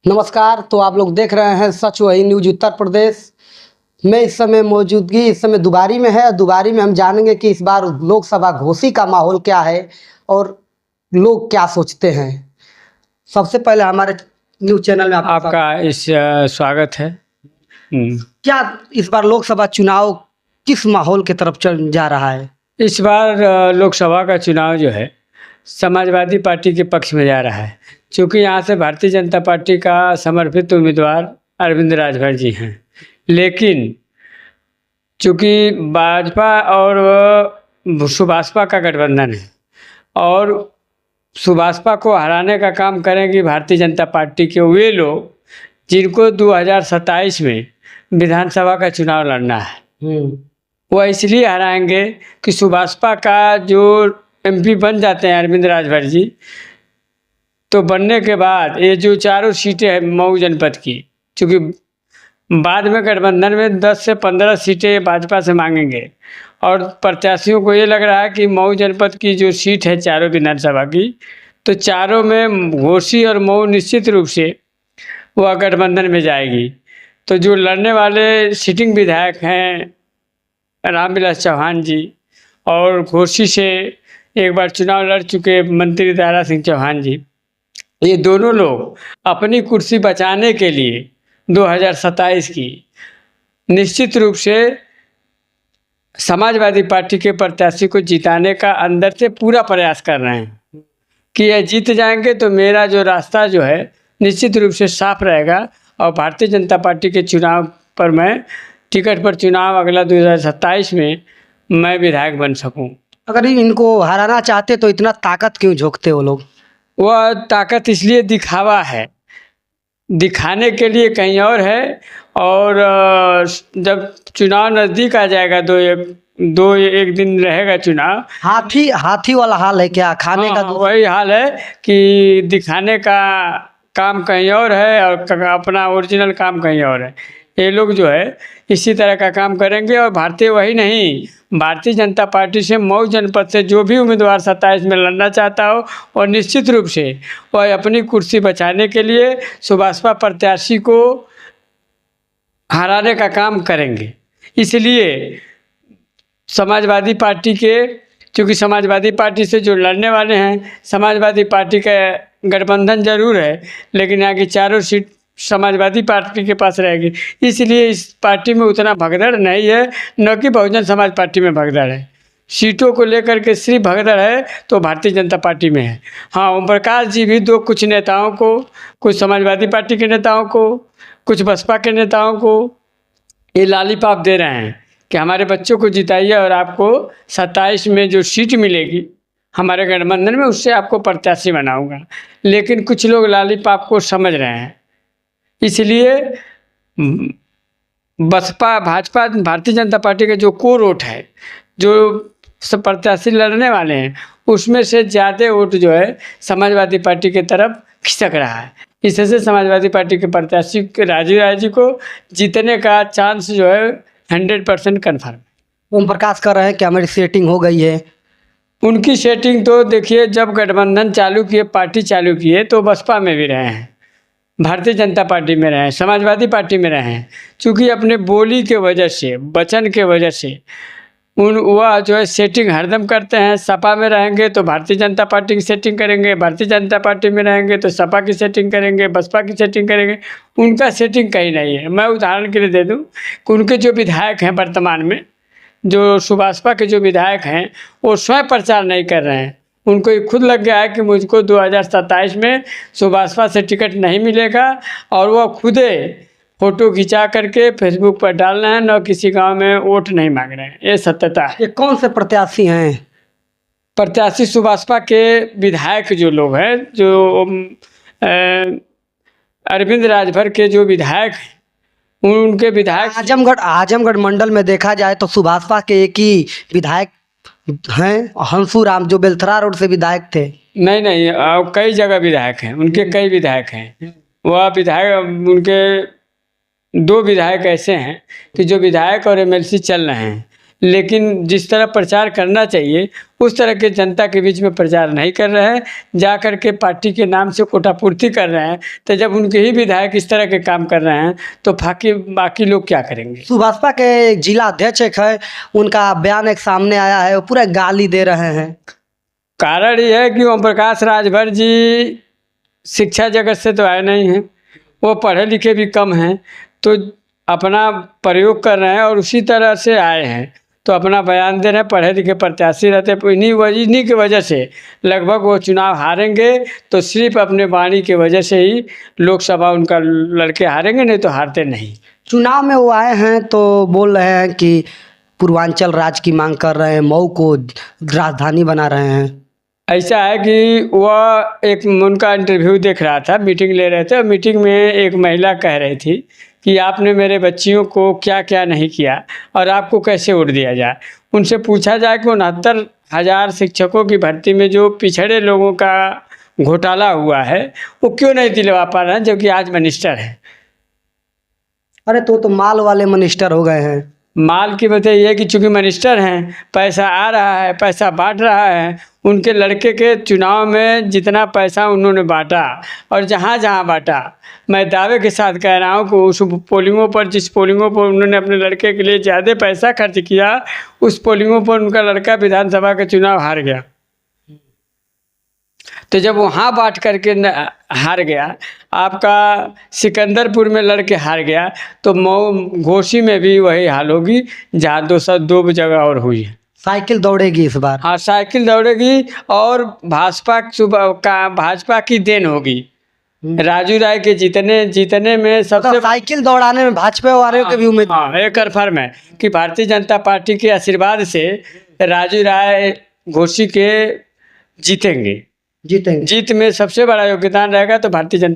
नमस्कार। तो आप लोग देख रहे हैं सच वही न्यूज उत्तर प्रदेश में। इस समय दुबारी में है। दुबारी में हम जानेंगे कि इस बार लोकसभा घोषी का माहौल क्या है और लोग क्या सोचते हैं। सबसे पहले हमारे न्यूज चैनल में आपका स्वागत है। क्या इस बार लोकसभा चुनाव किस माहौल की तरफ चल जा रहा है? इस बार लोकसभा का चुनाव जो है समाजवादी पार्टी के पक्ष में जा रहा है, क्योंकि यहाँ से भारतीय जनता पार्टी का समर्पित उम्मीदवार अरविंद राजभर जी हैं। लेकिन चूँकि भाजपा और सुभाषपा का गठबंधन है और सुभाषपा को हराने का काम करेंगी भारतीय जनता पार्टी के वे लोग जिनको 2027 में विधानसभा का चुनाव लड़ना है। वो इसलिए हराएंगे कि सुभाषपा का जो एमपी बन जाते हैं अरविंद राजभर जी, तो बनने के बाद ये जो चारों सीटें हैं मऊ जनपद की, चूँकि बाद में गठबंधन में 10 से 15 सीटें भाजपा से मांगेंगे और प्रत्याशियों को ये लग रहा है कि मऊ जनपद की जो सीट है चारों विधानसभा की, तो चारों में घोसी और मऊ निश्चित रूप से वह गठबंधन में जाएगी। तो जो लड़ने वाले सिटिंग विधायक हैं रामविलास चौहान जी और घोसी से एक बार चुनाव लड़ चुके मंत्री दारा सिंह चौहान जी, ये दोनों लोग अपनी कुर्सी बचाने के लिए 2027 की निश्चित रूप से समाजवादी पार्टी के प्रत्याशी को जिताने का अंदर से पूरा प्रयास कर रहे हैं कि यह जीत जाएंगे तो मेरा जो रास्ता जो है निश्चित रूप से साफ रहेगा और भारतीय जनता पार्टी के चुनाव पर मैं टिकट पर चुनाव अगला 2027 में मैं विधायक बन सकूं। अगर इनको हराना चाहते तो इतना ताकत क्यों झोंकते वो लोग? वह ताकत इसलिए दिखावा है, दिखाने के लिए कहीं और है। और जब चुनाव नज़दीक आ जाएगा, दो एक दिन रहेगा चुनाव, हाथी वाला हाल है क्या? खाने का वही हाल है कि दिखाने का काम कहीं और है और अपना ओरिजिनल काम कहीं और है। ये लोग जो है इसी तरह का काम करेंगे और भारतीय जनता पार्टी से मऊ जनपद से जो भी उम्मीदवार 27 में लड़ना चाहता हो और निश्चित रूप से वह अपनी कुर्सी बचाने के लिए सुभाषपा प्रत्याशी को हराने का काम करेंगे। इसलिए समाजवादी पार्टी के, क्योंकि समाजवादी पार्टी से जो लड़ने वाले हैं, समाजवादी पार्टी का गठबंधन जरूर है लेकिन यहाँ की चारों सीट समाजवादी पार्टी के पास रहेगी, इसलिए इस पार्टी में उतना भगदड़ नहीं है, न कि बहुजन समाज पार्टी में भगदड़ है। सीटों को लेकर के सिर्फ भगदड़ है तो भारतीय जनता पार्टी में है। हाँ, ओम प्रकाश जी भी कुछ नेताओं को, कुछ समाजवादी पार्टी के नेताओं को, कुछ बसपा के नेताओं को ये लालीपाप दे रहे हैं कि हमारे बच्चों को जिताइए और आपको 27 में जो सीट मिलेगी हमारे गठबंधन में उससे आपको प्रत्याशी बनाऊंगा। लेकिन कुछ लोग लालीपाप को समझ रहे हैं, इसलिए बसपा भाजपा भारतीय जनता पार्टी का जो कोर वोट है, जो सब प्रत्याशी लड़ने वाले हैं, उसमें से ज़्यादा वोट जो है समाजवादी पार्टी की तरफ खिसक रहा है। इससे समाजवादी पार्टी के प्रत्याशी राजीव राय जी को जीतने का चांस जो है 100% कन्फर्म। ओम प्रकाश कर रहे हैं कि हमारी सेटिंग हो गई है। उनकी सेटिंग तो देखिए, जब गठबंधन चालू किए, पार्टी चालू किए, तो बसपा में भी रहे हैं, भारतीय जनता पार्टी में रहे हैं, समाजवादी पार्टी में रहे हैं। चूँकि अपने बोली के वजह से, वचन के वजह से वह जो है सेटिंग हरदम करते हैं। सपा में रहेंगे तो भारतीय जनता पार्टी की सेटिंग करेंगे, भारतीय जनता पार्टी में रहेंगे तो सपा की सेटिंग करेंगे, बसपा की सेटिंग करेंगे। उनका सेटिंग कहीं नहीं है। मैं उदाहरण के लिए दे दूं कि उनके जो विधायक हैं वर्तमान में, जो सुभाषपा के जो विधायक हैं, वो स्वयं प्रचार नहीं कर रहे हैं। उनको ये खुद लग गया है कि मुझको 2027 में सुभाषपा से टिकट नहीं मिलेगा और वह खुदे फोटो खिंचा करके फेसबुक पर डाल रहे हैं, न किसी गांव में वोट नहीं मांग रहे हैं। ये सत्यता है। ये कौन से प्रत्याशी हैं? प्रत्याशी सुभाषपा के विधायक जो लोग हैं, जो अरविंद राजभर के जो विधायक हैं, उनके विधायक आजमगढ़ मंडल में देखा जाए तो सुभाषपा के एक ही विधायक हैं, हंसूराम, जो बेलथरा रोड से विधायक थे। नहीं, कई जगह विधायक हैं उनके, कई विधायक हैं। वह विधायक, उनके 2 विधायक ऐसे हैं कि जो विधायक और एमएलसी चल रहे हैं। लेकिन जिस तरह प्रचार करना चाहिए उस तरह के जनता के बीच में प्रचार नहीं कर रहे हैं। जा कर के पार्टी के नाम से कोटापूर्ति कर रहे हैं। तो जब उनके ही विधायक इस तरह के काम कर रहे हैं तो बाकी लोग क्या करेंगे। सुभाषपा के एक जिला अध्यक्ष एक है, उनका बयान एक सामने आया है, वो पूरा गाली दे रहे हैं। कारण ये है कि ओम प्रकाश राजभर जी शिक्षा जगत से तो आए नहीं हैं, वो पढ़े लिखे भी कम हैं, तो अपना प्रयोग कर रहे हैं और उसी तरह से आए हैं तो अपना बयान दे रहे हैं। पढ़े लिखे प्रत्याशी रहते हैं, इन्हीं की वजह से लगभग वो चुनाव हारेंगे तो सिर्फ अपने वाणी की वजह से ही लोकसभा उनका लड़के हारेंगे, नहीं तो हारते नहीं। चुनाव में वो आए हैं तो बोल रहे हैं कि पूर्वांचल राज्य की मांग कर रहे हैं, मऊ को राजधानी बना रहे हैं। ऐसा है कि वह एक उनका इंटरव्यू देख रहा था, मीटिंग ले रहे थे और मीटिंग में एक महिला कह रही थी कि आपने मेरे बच्चियों को क्या क्या नहीं किया और आपको कैसे वोट दिया जाए। उनसे पूछा जाए कि 69,000 शिक्षकों की भर्ती में जो पिछड़े लोगों का घोटाला हुआ है वो क्यों नहीं दिलवा पा रहे हैं, जबकि आज मिनिस्टर है। अरे तो माल वाले मिनिस्टर हो गए हैं। माल की वजह यह है कि चूंकि मिनिस्टर हैं, पैसा आ रहा है, पैसा बांट रहा है। उनके लड़के के चुनाव में जितना पैसा उन्होंने बांटा और जहाँ जहाँ बांटा, मैं दावे के साथ कह रहा हूँ कि उस पोलिंगों पर, जिस पोलिंगों पर उन्होंने अपने लड़के के लिए ज़्यादा पैसा खर्च किया, उस पोलिंगों पर उनका लड़का विधानसभा का चुनाव हार गया। तो जब वहाँ बांट करके हार गया, आपका सिकंदरपुर में लड़के हार गया, तो मऊ घोसी में भी वही हाल होगी जहाँ 202 जगह और हुई है। साइकिल दौड़ेगी इस बार। हाँ, साइकिल दौड़ेगी और भाजपा की देन होगी। राजू राय के जीतने में सबसे साइकिल दौड़ाने में भाजपा वालों के भी उम्मीद। हाँ, एक कन्फर्म है कि भारतीय जनता पार्टी के आशीर्वाद से राजू राय घोसी के जीतेंगे। जीत में सबसे बड़ा योगदान रहेगा तो भारतीय जनता